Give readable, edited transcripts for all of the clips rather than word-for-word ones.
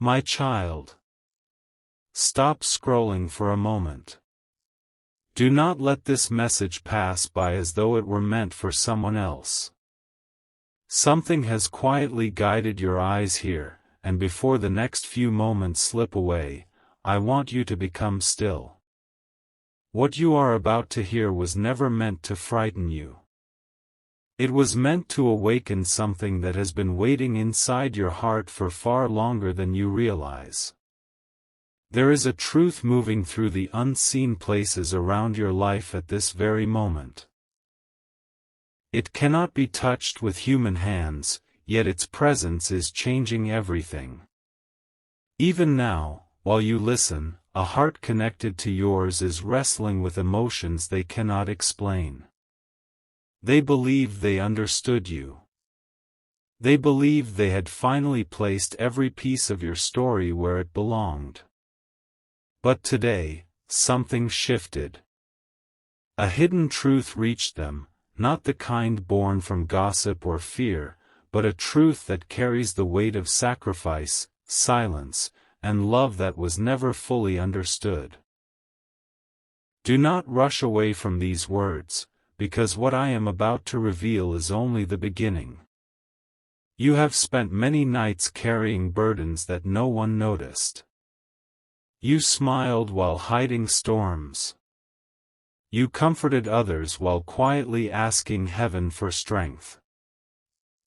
My child, stop scrolling for a moment. Do not let this message pass by as though it were meant for someone else. Something has quietly guided your eyes here, and before the next few moments slip away, I want you to become still. What you are about to hear was never meant to frighten you. It was meant to awaken something that has been waiting inside your heart for far longer than you realize. There is a truth moving through the unseen places around your life at this very moment. It cannot be touched with human hands, yet its presence is changing everything. Even now, while you listen, a heart connected to yours is wrestling with emotions they cannot explain. They believed they understood you. They believed they had finally placed every piece of your story where it belonged. But today, something shifted. A hidden truth reached them, not the kind born from gossip or fear, but a truth that carries the weight of sacrifice, silence, and love that was never fully understood. Do not rush away from these words, because what I am about to reveal is only the beginning. You have spent many nights carrying burdens that no one noticed. You smiled while hiding storms. You comforted others while quietly asking heaven for strength.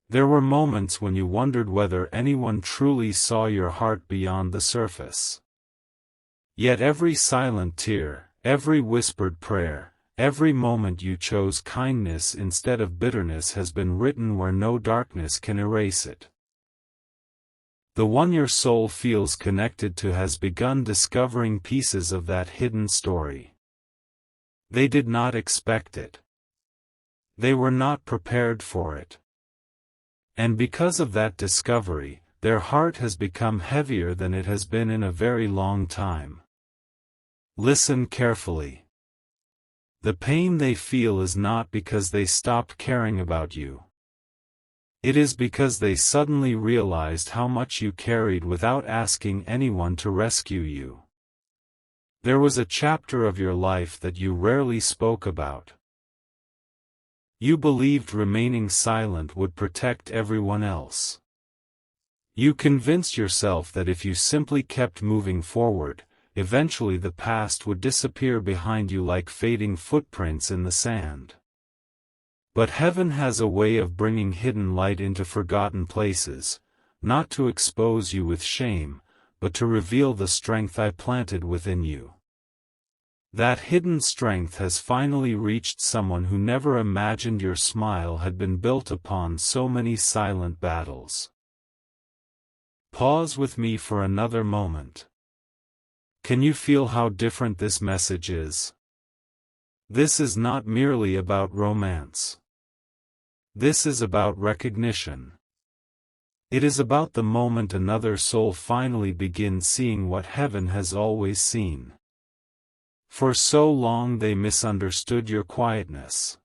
There were moments when you wondered whether anyone truly saw your heart beyond the surface. Yet every silent tear, every whispered prayer, every moment you chose kindness instead of bitterness has been written where no darkness can erase it. The one your soul feels connected to has begun discovering pieces of that hidden story. They did not expect it. They were not prepared for it. And because of that discovery, their heart has become heavier than it has been in a very long time. Listen carefully. The pain they feel is not because they stopped caring about you. It is because they suddenly realized how much you carried without asking anyone to rescue you. There was a chapter of your life that you rarely spoke about. You believed remaining silent would protect everyone else. You convinced yourself that if you simply kept moving forward, eventually the past would disappear behind you like fading footprints in the sand. But heaven has a way of bringing hidden light into forgotten places, not to expose you with shame, but to reveal the strength I planted within you. That hidden strength has finally reached someone who never imagined your smile had been built upon so many silent battles. Pause with me for another moment. Can you feel how different this message is? This is not merely about romance. This is about recognition. It is about the moment another soul finally begins seeing what heaven has always seen. For so long they misunderstood your quietness.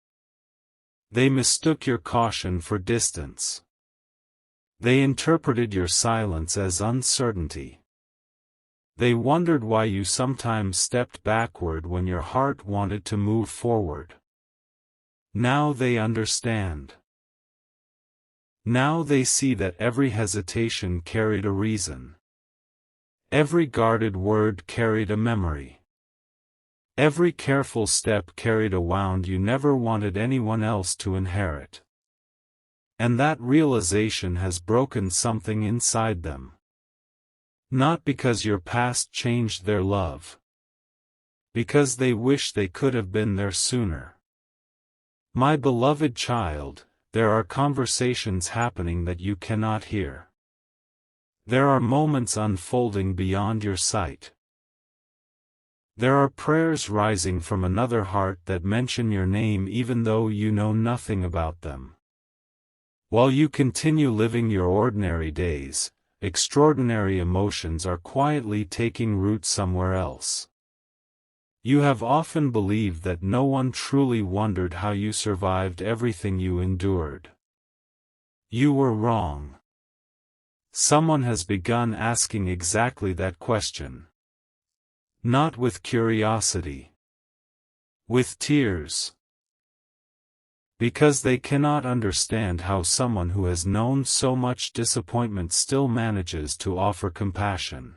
They mistook your caution for distance. They interpreted your silence as uncertainty. They wondered why you sometimes stepped backward when your heart wanted to move forward. Now they understand. Now they see that every hesitation carried a reason. Every guarded word carried a memory. Every careful step carried a wound you never wanted anyone else to inherit. And that realization has broken something inside them. Not because your past changed their love. Because they wish they could have been there sooner. My beloved child, there are conversations happening that you cannot hear. There are moments unfolding beyond your sight. There are prayers rising from another heart that mention your name even though you know nothing about them. While you continue living your ordinary days, extraordinary emotions are quietly taking root somewhere else. You have often believed that no one truly wondered how you survived everything you endured. You were wrong. Someone has begun asking exactly that question. Not with curiosity. With tears. Because they cannot understand how someone who has known so much disappointment still manages to offer compassion.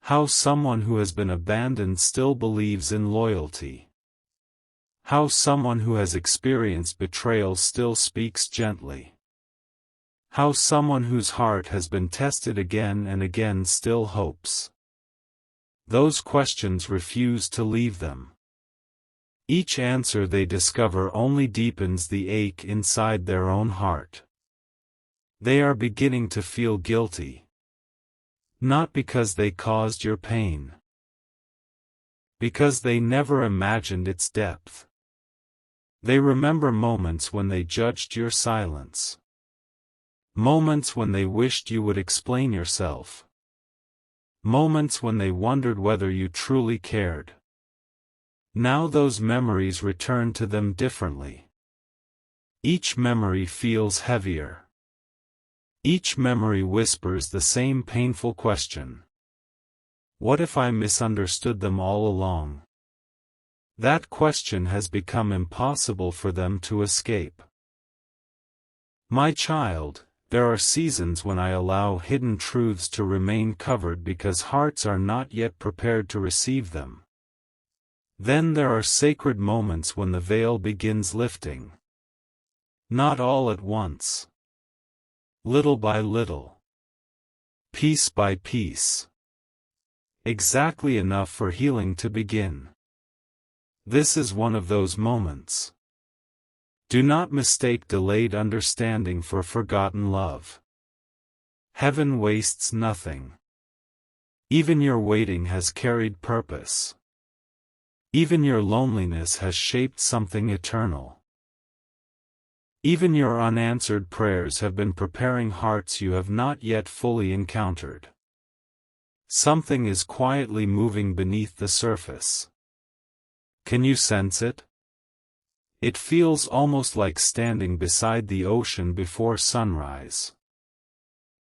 How someone who has been abandoned still believes in loyalty. How someone who has experienced betrayal still speaks gently. How someone whose heart has been tested again and again still hopes. Those questions refuse to leave them. Each answer they discover only deepens the ache inside their own heart. They are beginning to feel guilty. Not because they caused your pain. Because they never imagined its depth. They remember moments when they judged your silence. Moments when they wished you would explain yourself. Moments when they wondered whether you truly cared. Now those memories return to them differently. Each memory feels heavier. Each memory whispers the same painful question. What if I misunderstood them all along? That question has become impossible for them to escape. My child, there are seasons when I allow hidden truths to remain covered because hearts are not yet prepared to receive them. Then there are sacred moments when the veil begins lifting. Not all at once. Little by little. Piece by piece. Exactly enough for healing to begin. This is one of those moments. Do not mistake delayed understanding for forgotten love. Heaven wastes nothing. Even your waiting has carried purpose. Even your loneliness has shaped something eternal. Even your unanswered prayers have been preparing hearts you have not yet fully encountered. Something is quietly moving beneath the surface. Can you sense it? It feels almost like standing beside the ocean before sunrise.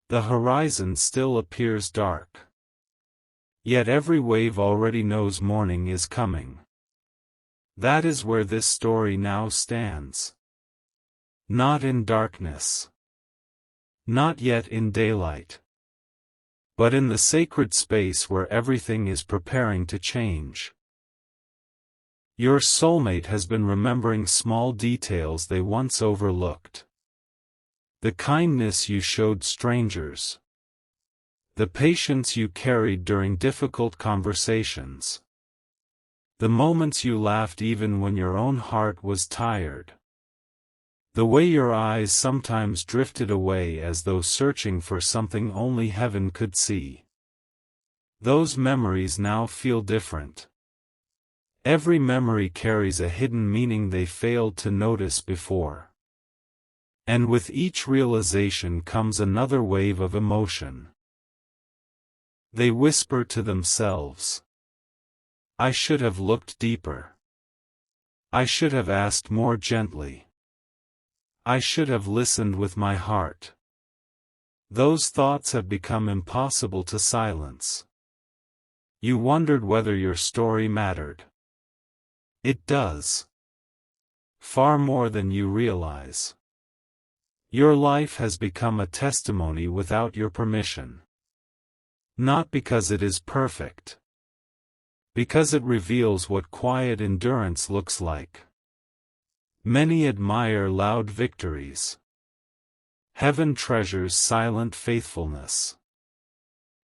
The horizon still appears dark. Yet every wave already knows morning is coming. That is where this story now stands. Not in darkness. Not yet in daylight. But in the sacred space where everything is preparing to change. Your soulmate has been remembering small details they once overlooked. The kindness you showed strangers. The patience you carried during difficult conversations. The moments you laughed even when your own heart was tired. The way your eyes sometimes drifted away as though searching for something only heaven could see. Those memories now feel different. Every memory carries a hidden meaning they failed to notice before. And with each realization comes another wave of emotion. They whisper to themselves. I should have looked deeper. I should have asked more gently. I should have listened with my heart. Those thoughts have become impossible to silence. You wondered whether your story mattered. It does. Far more than you realize. Your life has become a testimony without your permission. Not because it is perfect. Because it reveals what quiet endurance looks like. Many admire loud victories. Heaven treasures silent faithfulness.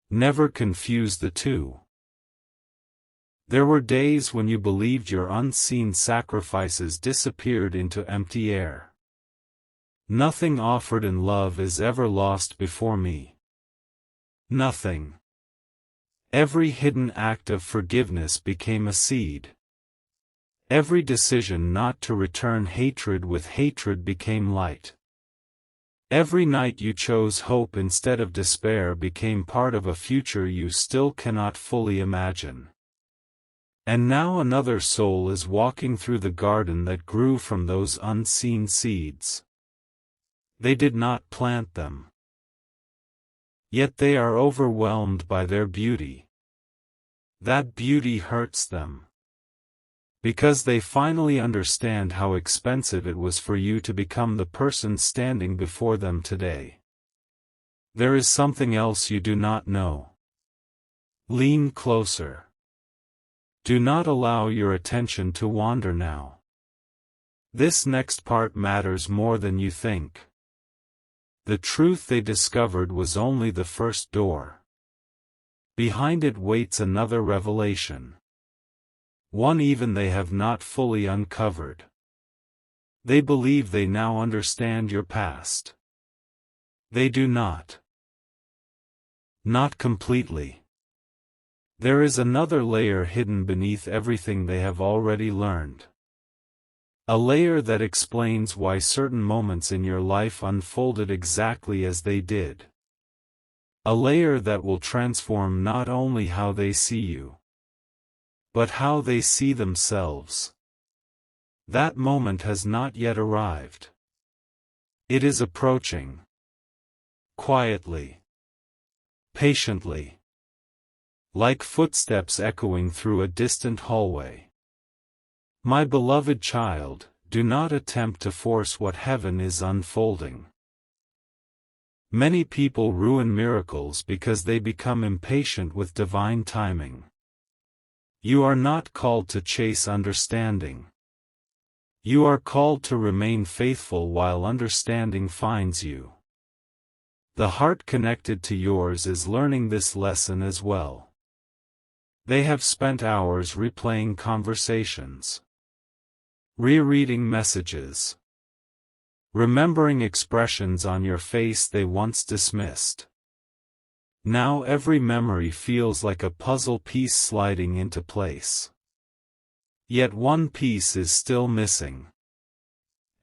Never confuse the two. There were days when you believed your unseen sacrifices disappeared into empty air. Nothing offered in love is ever lost before me. Nothing. Every hidden act of forgiveness became a seed. Every decision not to return hatred with hatred became light. Every night you chose hope instead of despair became part of a future you still cannot fully imagine. And now another soul is walking through the garden that grew from those unseen seeds. They did not plant them. Yet they are overwhelmed by their beauty. That beauty hurts them. Because they finally understand how expensive it was for you to become the person standing before them today. There is something else you do not know. Lean closer. Do not allow your attention to wander now. This next part matters more than you think. The truth they discovered was only the first door. Behind it waits another revelation. One even they have not fully uncovered. They believe they now understand your past. They do not. Not completely. There is another layer hidden beneath everything they have already learned. A layer that explains why certain moments in your life unfolded exactly as they did. A layer that will transform not only how they see you, but how they see themselves. That moment has not yet arrived. It is approaching. Quietly. Patiently. Like footsteps echoing through a distant hallway. My beloved child, do not attempt to force what heaven is unfolding. Many people ruin miracles because they become impatient with divine timing. You are not called to chase understanding. You are called to remain faithful while understanding finds you. The heart connected to yours is learning this lesson as well. They have spent hours replaying conversations, rereading messages, remembering expressions on your face they once dismissed. Now every memory feels like a puzzle piece sliding into place. Yet one piece is still missing.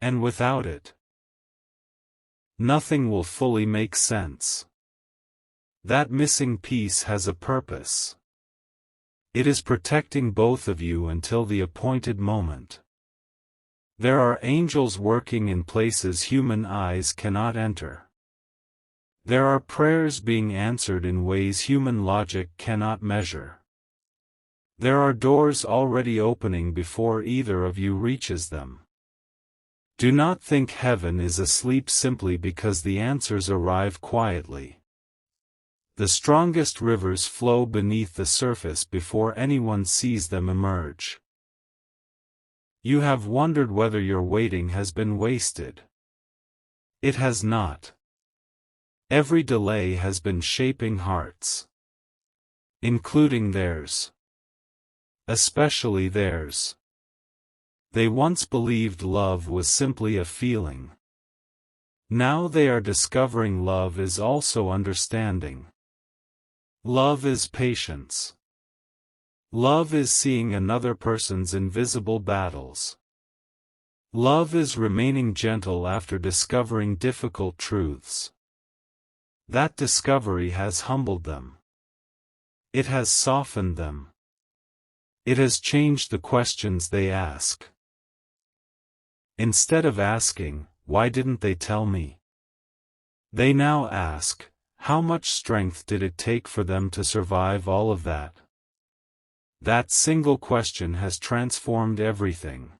And without it, nothing will fully make sense. That missing piece has a purpose. It is protecting both of you until the appointed moment. There are angels working in places human eyes cannot enter. There are prayers being answered in ways human logic cannot measure. There are doors already opening before either of you reaches them. Do not think heaven is asleep simply because the answers arrive quietly. The strongest rivers flow beneath the surface before anyone sees them emerge. You have wondered whether your waiting has been wasted. It has not. Every delay has been shaping hearts. Including theirs. Especially theirs. They once believed love was simply a feeling. Now they are discovering love is also understanding. Love is patience. Love is seeing another person's invisible battles. Love is remaining gentle after discovering difficult truths. That discovery has humbled them. It has softened them. It has changed the questions they ask. Instead of asking, "Why didn't they tell me?" they now ask, "How much strength did it take for them to survive all of that?" That single question has transformed everything.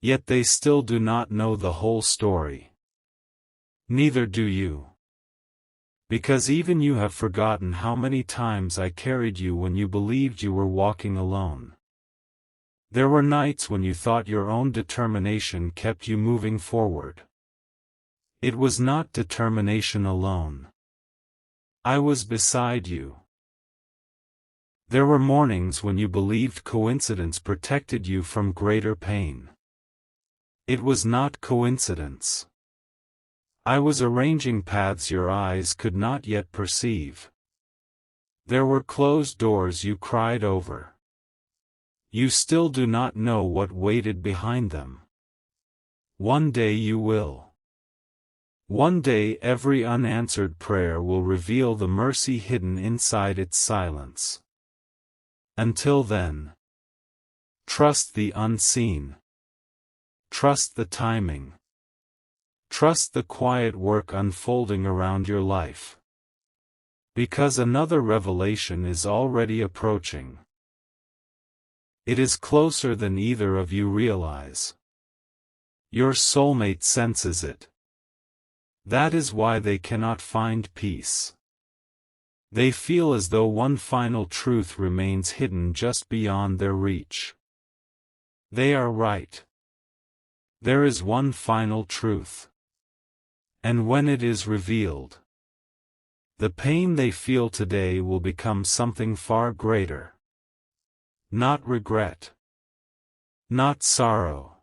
Yet they still do not know the whole story. Neither do you. Because even you have forgotten how many times I carried you when you believed you were walking alone. There were nights when you thought your own determination kept you moving forward. It was not determination alone. I was beside you. There were mornings when you believed coincidence protected you from greater pain. It was not coincidence. I was arranging paths your eyes could not yet perceive. There were closed doors you cried over. You still do not know what waited behind them. One day you will. One day every unanswered prayer will reveal the mercy hidden inside its silence. Until then, trust the unseen. Trust the timing. Trust the quiet work unfolding around your life. Because another revelation is already approaching. It is closer than either of you realize. Your soulmate senses it. That is why they cannot find peace. They feel as though one final truth remains hidden just beyond their reach. They are right. There is one final truth. And when it is revealed, the pain they feel today will become something far greater. Not regret. Not sorrow.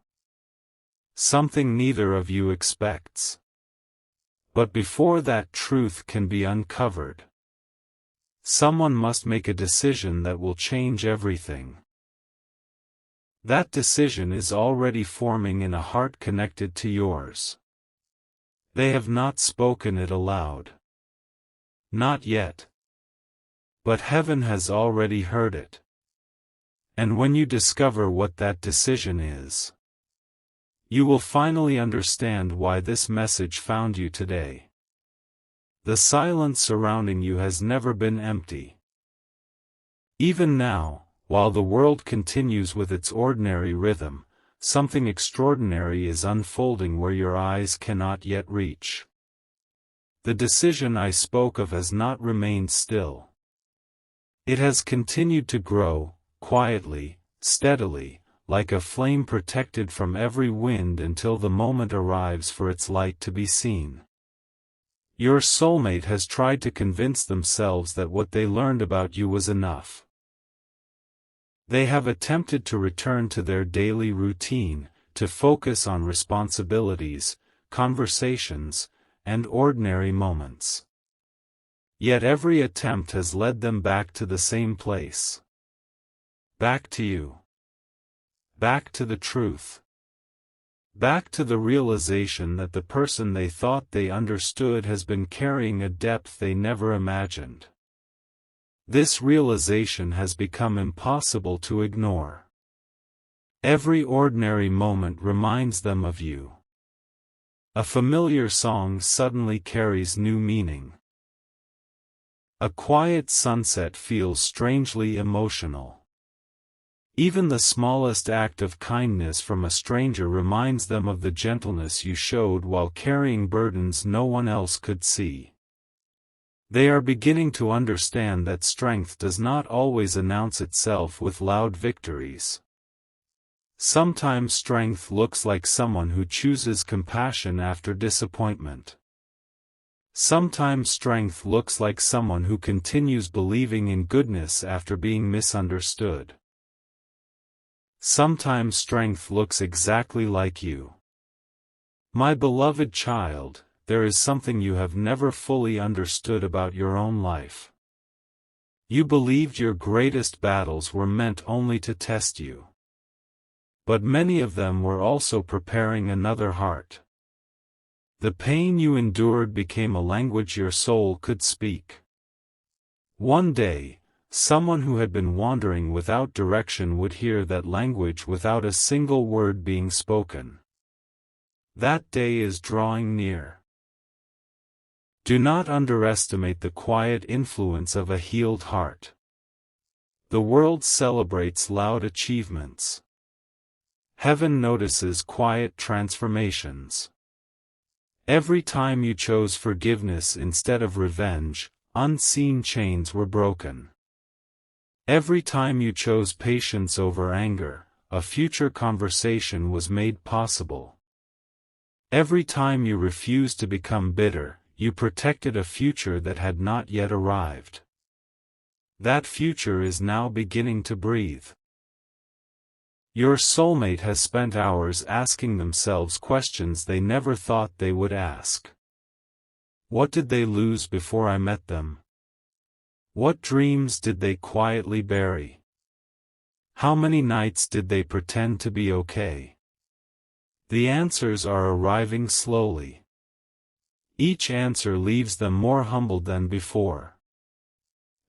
Something neither of you expects. But before that truth can be uncovered, someone must make a decision that will change everything. That decision is already forming in a heart connected to yours. They have not spoken it aloud. Not yet. But heaven has already heard it. And when you discover what that decision is, you will finally understand why this message found you today. The silence surrounding you has never been empty. Even now, while the world continues with its ordinary rhythm, something extraordinary is unfolding where your eyes cannot yet reach. The decision I spoke of has not remained still. It has continued to grow, quietly, steadily, like a flame protected from every wind until the moment arrives for its light to be seen. Your soulmate has tried to convince themselves that what they learned about you was enough. They have attempted to return to their daily routine, to focus on responsibilities, conversations, and ordinary moments. Yet every attempt has led them back to the same place. Back to you. Back to the truth. Back to the realization that the person they thought they understood has been carrying a depth they never imagined. This realization has become impossible to ignore. Every ordinary moment reminds them of you. A familiar song suddenly carries new meaning. A quiet sunset feels strangely emotional. Even the smallest act of kindness from a stranger reminds them of the gentleness you showed while carrying burdens no one else could see. They are beginning to understand that strength does not always announce itself with loud victories. Sometimes strength looks like someone who chooses compassion after disappointment. Sometimes strength looks like someone who continues believing in goodness after being misunderstood. Sometimes strength looks exactly like you. My beloved child, there is something you have never fully understood about your own life. You believed your greatest battles were meant only to test you. But many of them were also preparing another heart. The pain you endured became a language your soul could speak. One day, someone who had been wandering without direction would hear that language without a single word being spoken. That day is drawing near. Do not underestimate the quiet influence of a healed heart. The world celebrates loud achievements. Heaven notices quiet transformations. Every time you chose forgiveness instead of revenge, unseen chains were broken. Every time you chose patience over anger, a future conversation was made possible. Every time you refused to become bitter, you protected a future that had not yet arrived. That future is now beginning to breathe. Your soulmate has spent hours asking themselves questions they never thought they would ask. What did they lose before I met them? What dreams did they quietly bury? How many nights did they pretend to be okay? The answers are arriving slowly. Each answer leaves them more humbled than before.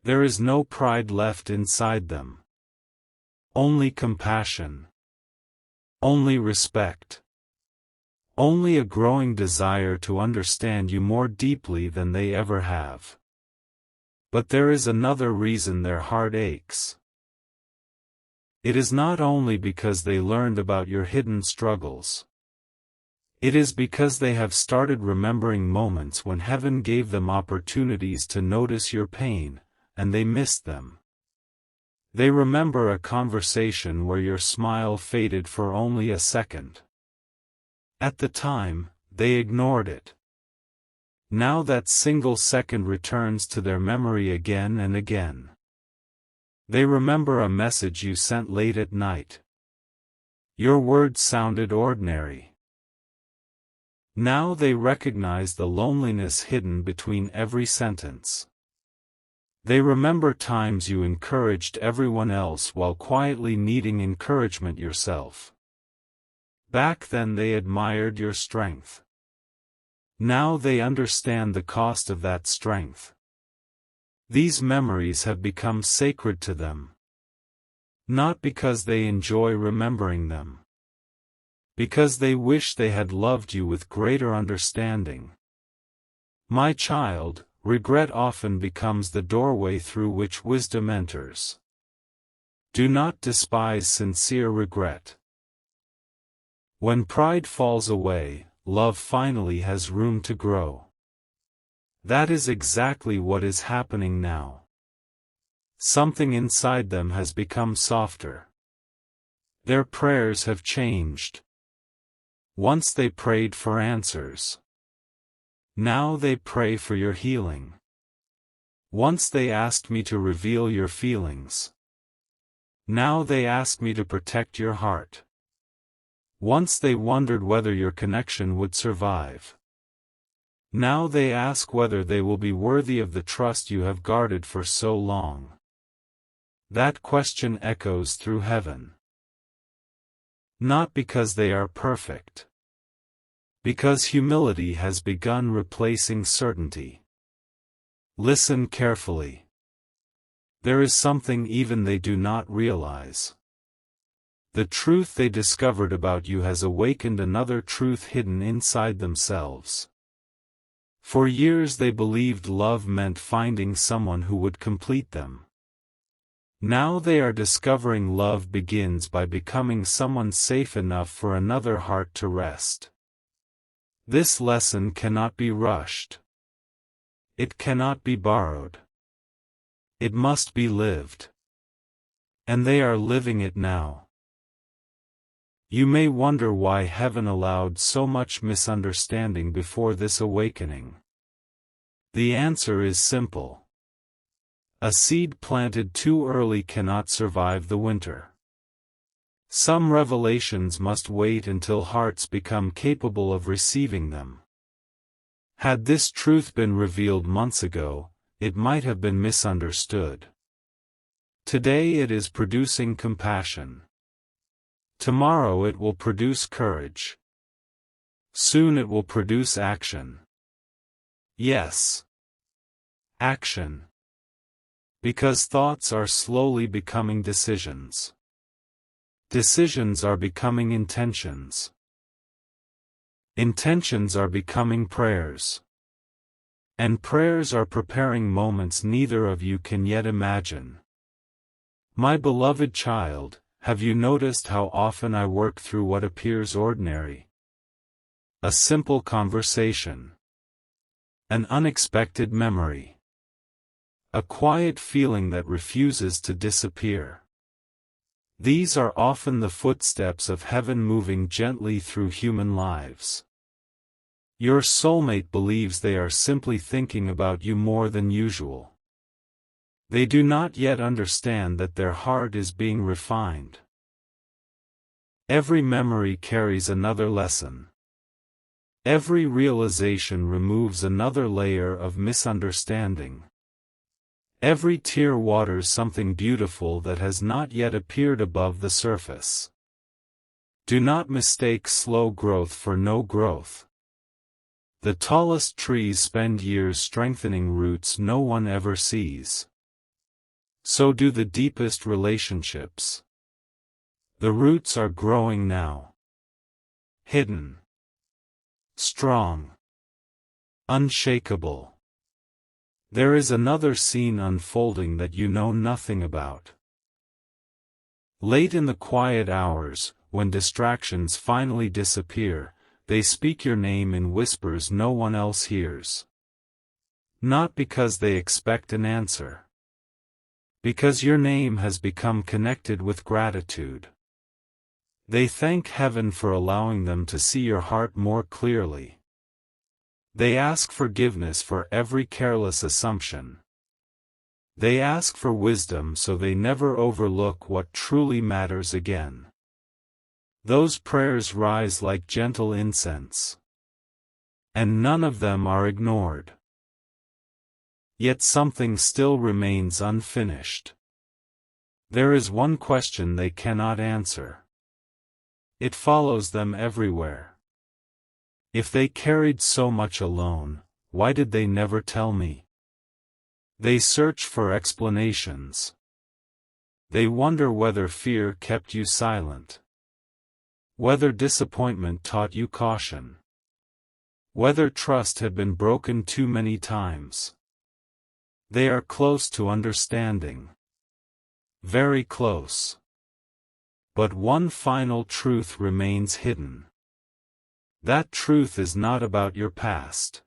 There is no pride left inside them. Only compassion. Only respect. Only a growing desire to understand you more deeply than they ever have. But there is another reason their heart aches. It is not only because they learned about your hidden struggles. It is because they have started remembering moments when heaven gave them opportunities to notice your pain, and they missed them. They remember a conversation where your smile faded for only a second. At the time, they ignored it. Now that single second returns to their memory again and again. They remember a message you sent late at night. Your words sounded ordinary. Now they recognize the loneliness hidden between every sentence. They remember times you encouraged everyone else while quietly needing encouragement yourself. Back then they admired your strength. Now they understand the cost of that strength. These memories have become sacred to them. Not because they enjoy remembering them. Because they wish they had loved you with greater understanding. My child, regret often becomes the doorway through which wisdom enters. Do not despise sincere regret. When pride falls away, love finally has room to grow. That is exactly what is happening now. Something inside them has become softer. Their prayers have changed. Once they prayed for answers. Now they pray for your healing. Once they asked me to reveal your feelings. Now they ask me to protect your heart. Once they wondered whether your connection would survive. Now they ask whether they will be worthy of the trust you have guarded for so long. That question echoes through heaven. Not because they are perfect. Because humility has begun replacing certainty. Listen carefully. There is something even they do not realize. The truth they discovered about you has awakened another truth hidden inside themselves. For years they believed love meant finding someone who would complete them. Now they are discovering love begins by becoming someone safe enough for another heart to rest. This lesson cannot be rushed. It cannot be borrowed. It must be lived. And they are living it now. You may wonder why heaven allowed so much misunderstanding before this awakening. The answer is simple. A seed planted too early cannot survive the winter. Some revelations must wait until hearts become capable of receiving them. Had this truth been revealed months ago, it might have been misunderstood. Today it is producing compassion. Tomorrow it will produce courage. Soon it will produce action. Yes. Action. Because thoughts are slowly becoming decisions. Decisions are becoming intentions. Intentions are becoming prayers. And prayers are preparing moments neither of you can yet imagine. My beloved child, have you noticed how often I work through what appears ordinary? A simple conversation. An unexpected memory. A quiet feeling that refuses to disappear. These are often the footsteps of heaven moving gently through human lives. Your soulmate believes they are simply thinking about you more than usual. They do not yet understand that their heart is being refined. Every memory carries another lesson. Every realization removes another layer of misunderstanding. Every tear waters something beautiful that has not yet appeared above the surface. Do not mistake slow growth for no growth. The tallest trees spend years strengthening roots no one ever sees. So do the deepest relationships. The roots are growing now. Hidden. Strong. Unshakable. There is another scene unfolding that you know nothing about. Late in the quiet hours, when distractions finally disappear, they speak your name in whispers no one else hears. Not because they expect an answer. Because your name has become connected with gratitude. They thank heaven for allowing them to see your heart more clearly. They ask forgiveness for every careless assumption. They ask for wisdom so they never overlook what truly matters again. Those prayers rise like gentle incense. And none of them are ignored. Yet something still remains unfinished. There is one question they cannot answer. It follows them everywhere. If they carried so much alone, why did they never tell me? They search for explanations. They wonder whether fear kept you silent. Whether disappointment taught you caution. Whether trust had been broken too many times. They are close to understanding. Very close. But one final truth remains hidden. That truth is not about your past.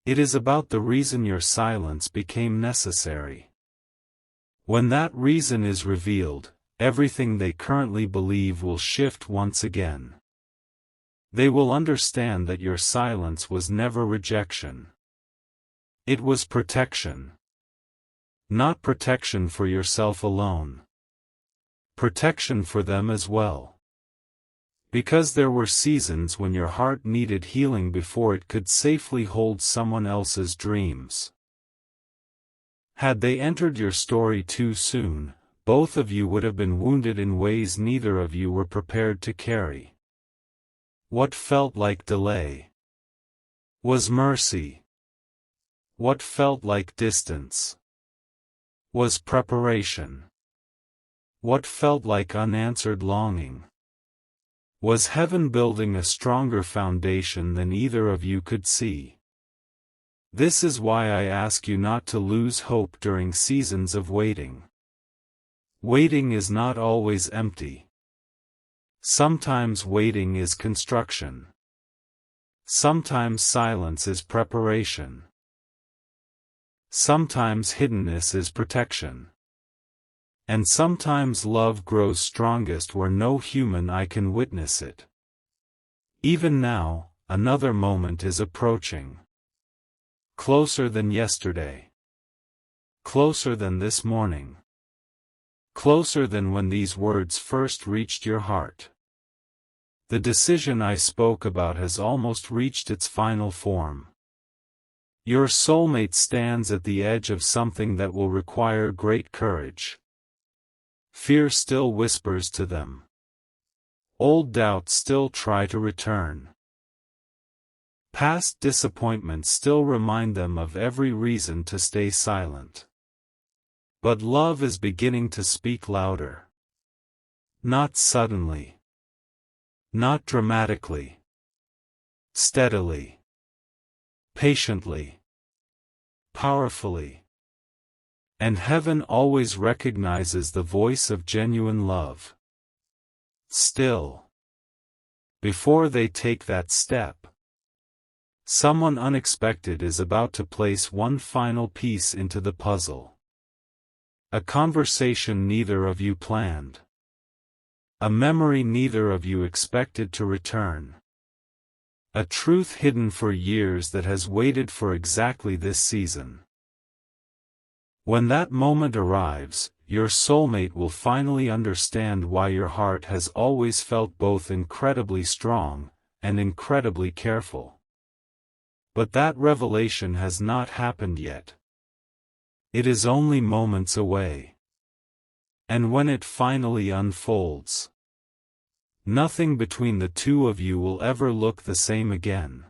It is about the reason your silence became necessary. When that reason is revealed, everything they currently believe will shift once again. They will understand that your silence was never rejection. It was protection. Not protection for yourself alone. Protection for them as well. Because there were seasons when your heart needed healing before it could safely hold someone else's dreams. Had they entered your story too soon, both of you would have been wounded in ways neither of you were prepared to carry. What felt like delay was mercy. What felt like distance was preparation. What felt like unanswered longing was heaven building a stronger foundation than either of you could see. This is why I ask you not to lose hope during seasons of waiting. Waiting is not always empty. Sometimes waiting is construction. Sometimes silence is preparation. Sometimes hiddenness is protection. And sometimes love grows strongest where no human eye can witness it. Even now, another moment is approaching. Closer than yesterday. Closer than this morning. Closer than when these words first reached your heart. The decision I spoke about has almost reached its final form. Your soulmate stands at the edge of something that will require great courage. Fear still whispers to them. Old doubts still try to return. Past disappointments still remind them of every reason to stay silent. But love is beginning to speak louder. Not suddenly. Not dramatically. Steadily. Patiently. Powerfully. And heaven always recognizes the voice of genuine love. Still. Before they take that step, someone unexpected is about to place one final piece into the puzzle. A conversation neither of you planned. A memory neither of you expected to return. A truth hidden for years that has waited for exactly this season. When that moment arrives, your soulmate will finally understand why your heart has always felt both incredibly strong and incredibly careful. But that revelation has not happened yet. It is only moments away. And when it finally unfolds, nothing between the two of you will ever look the same again.